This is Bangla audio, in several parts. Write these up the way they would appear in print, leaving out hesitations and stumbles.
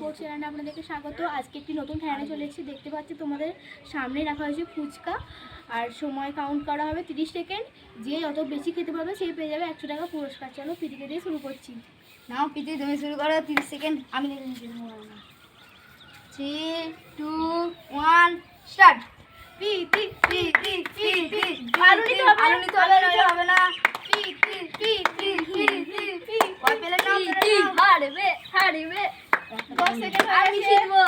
স্পোর্টস চ্যানেলে আপনাদেরকে স্বাগত। আজকে একটি নতুন খেলা চলে এসেছি। দেখতে পাচ্ছি তোমাদের সামনে রাখা হয়েছে ফুচকা, আর সময় কাউন্ট করা হবে 30 সেকেন্ড। যে যত বেশি খেতে পারবে সেই পেয়ে যাবে 100 টাকা পুরস্কার। চলো পিটিকে দিয়ে শুরু করছি। নাও পিতি, তুমি শুরু করো। 30 সেকেন্ড আমি দেখে নিচ্ছি। 3, 2, 1 স্টার্ট। পিতি পিতি পিতি আলু নিতে হবে, আলু নিতে হবে, নইলে হবে না। পিতি পিতি পিতি কই পেলে নাও, হারবে হারবে। 10 সেকেন্ড আমি জিতবো।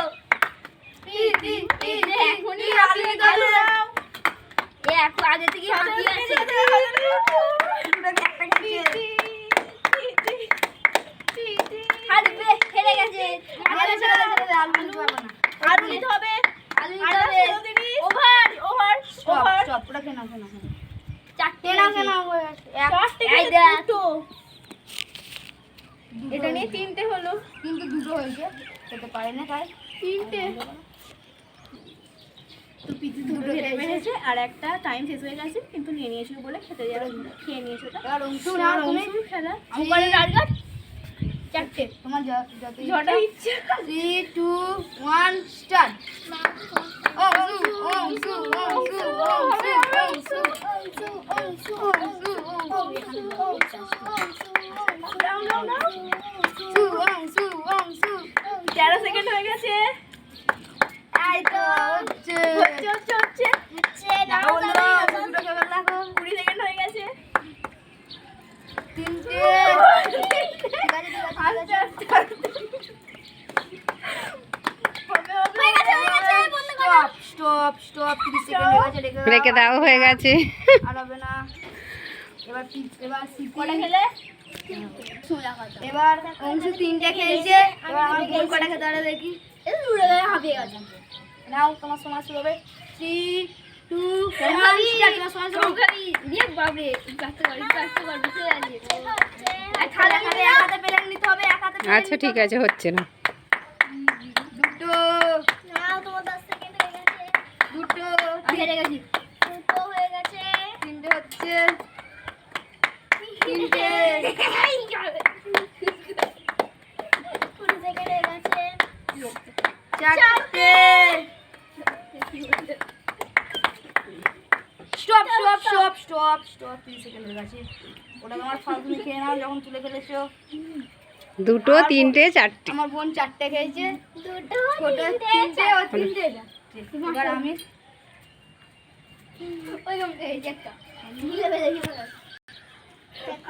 পিতি পিতি এখনই আলু নিতে হবে। এ একটু আগে থেকে হাঁটি আছে। দুটোকে একটা খেয়েছে। হারবে, হেরে গেছে। আলু নিতে হবে, আলু নিতে পারবো না। আলু নিতে হবে, আলু নিতে হবে। Over over stop over. Stop, ওটা কেন কেন চারটে কেন কেন হয়ে গেছে? এই দেখ তো, এটা নিয়ে তিনটে হলো। কিন্তু দুটো হয়েছে, খেতে পারে না তাই তিনটে তো পিছু দুটো হেরে পেয়েছে, আর একটা টাইম শেষ হয়ে গেছে কিন্তু নিয়ে নিয়েছো বলে খেতে যাবে, খেয়ে নিয়েছো। ওটা এবার অংশু নাও তুমি। অংশুর খেলা আমি উপরে টার্গেট চারটে। তোমার যত ঝটা ইচ্ছে 3, 2, 1 স্টার্ট। অংশু অংশু অংশু অংশু অংশু অংশু অংশু 13 সেকেন্ড হয়ে গেছে। এই তো হচ্ছে হচ্ছে হচ্ছে হচ্ছে না বললো দুটো কেবল রাখো। 20 সেকেন্ড হয়ে গেছে। তিনটে আস্তে আস্তে হয়ে গেছে হয়ে গেছে। বন্ধ করো। স্টপ স্টপ 30 সেকেন্ড হয়ে গেছে, রেখে দাও, হয়ে গেছে। আর হবে না। এবার এবার কটা খেলে? এবার অংশ 3টে খেয়েছে। এবার আমার বোন কটা খেতে পারে দেখি। এটা উড়ে গেছে, হাঁপিয়ে গেছে। নাও তোমার সময় শুরু হবে। 3, 2, 1 স্টার্ট। তোমার সময় শুরু। দিয়ে বাবরে কাটতে পারি বুঝতে পারছি। এক হাতে পেলে নিতে হবে, এক হাতে পেলে আচ্ছা ঠিক আছে, হচ্ছে না। দুটো নাও, তোমার 10 সেকেন্ড হয়ে গেছে। দুটো হেরে গেছি। দুটো হয়ে গেছে। তিনটে হচ্ছে। তিনটে 20 সেকেন্ড হয়ে গেছে। চারটে। Stop stop stop stop stop 30 second হয়ে গেছে। ওটা তোমার ফল তুমি খেয়ে নাও যখন তুলে ফেলেছো। দুটো, তিনটে, চারটে। আমার বোন 4টে খেয়েছে। দুটো ছোট 3টে ও 3টে। এবার আমি ওইরকম খেয়েছি একটা। নিলে দেখি বলো।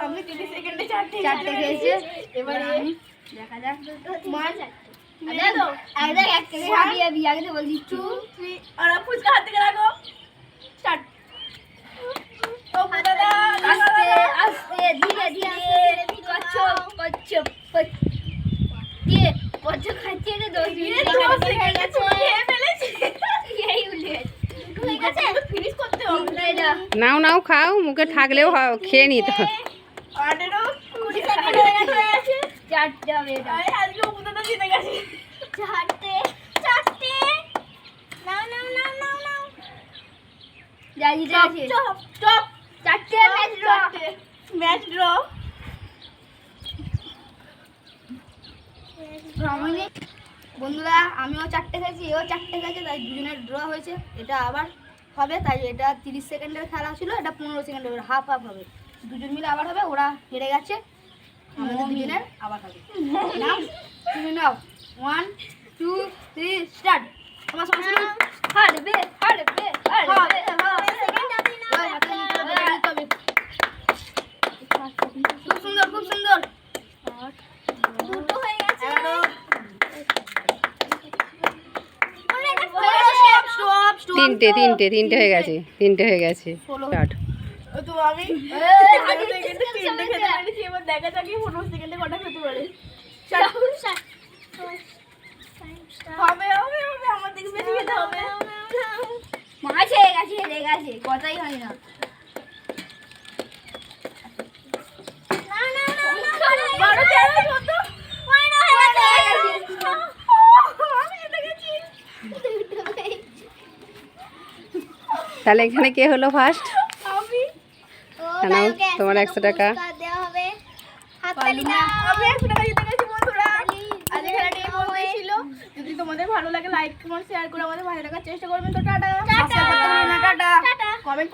আমি 30 সেকেন্ডে 4টে খেয়েছে। এবার আমি দেখা যাক। তোমার দেখো, দেখ এক থেকে হাঁপিয়ে আগে তো বলছি 2 3 আর ফুচকা হাত থেকে রাখো। স্টার্ট। ও দাদা আস্তে আস্তে ধীরে ধীরে কচ্ছপ কচ্ছপ দিয়ে কচ্ছপ খাচ্ছে না। 10 মিনিট হয়ে গেছে। খেয়ে ফেলেছি। এই উল্টে গেছে। ঠিক আছে, ফিনিশ করতে হবে। নাও নাও, খাও, মুখে থাকলেও খেয়ে নিতে হবে। 18 20 সেকেন্ড হয়ে গেছে। চারটে হবে এটা। আজকে উপদাটা জিতে গেছে। চারটে চারটে। নাও নাও নাও নাও নাও। যাই জিতে গেছে। Stop stop. চারটে ম্যাচ ড্র। Match draw. বন্ধুরা আমিও 4টে খেয়েছি, এও 4টে খেয়েছে, তাই দুজনের ড্র হয়েছে। এটা আবার হবে, তাই এটা 30 সেকেন্ডের খেলা ছিল, এটা 15 সেকেন্ডের হাফ হাফ হবে। দুজন মিলে আবার হবে। ওরা হেরে গেছে, আমাদের দুজনের আবার হবে। নাও তুমি নাও। 1, 2, 3 স্টার্ট। তোমার সময় শুরু। হারবে হারবে হারবে। খুব সুন্দর খুব সুন্দর। দুটো হয়ে গেছে। 11 স্টপ স্টপ। তিনটে তিনটে তিনটে হয়ে গেছে, তিনটে হয়ে গেছে। স্টার্ট। তো আমি আগে সেকেন্ডে 3টে খেতে পেরেছি, এবার দেখা যাক 15 সেকেন্ডে কটা খেতে পারে। হবে হবে হবে, আমার থেকে বেশি খেতে হবে। মাছ হয়ে গেছে, হেরে গেছে, কথাই হয় না। না না না 12 13 14 পয়না হয়ে গেছে। আমি জিতে গেছি। তাহলে এখানে কে হলো ফার্স্ট? আমি নাও, তোমার 100 টাকা। দেওয়া হবে। হাততালি দাও। আমি 100 টাকা জিতে গেছি বন্ধুরা। আজ খেলাটি এই পর্যন্তই ছিল। ভালো লাগে লাইক কমেন্ট শেয়ার করে আমাদের ভালো লাগার চেষ্টা করবেন। তো টাটা। সাবস্ক্রাইব করতে ভুলবেন না। টাটা। টাটা। কমেন্ট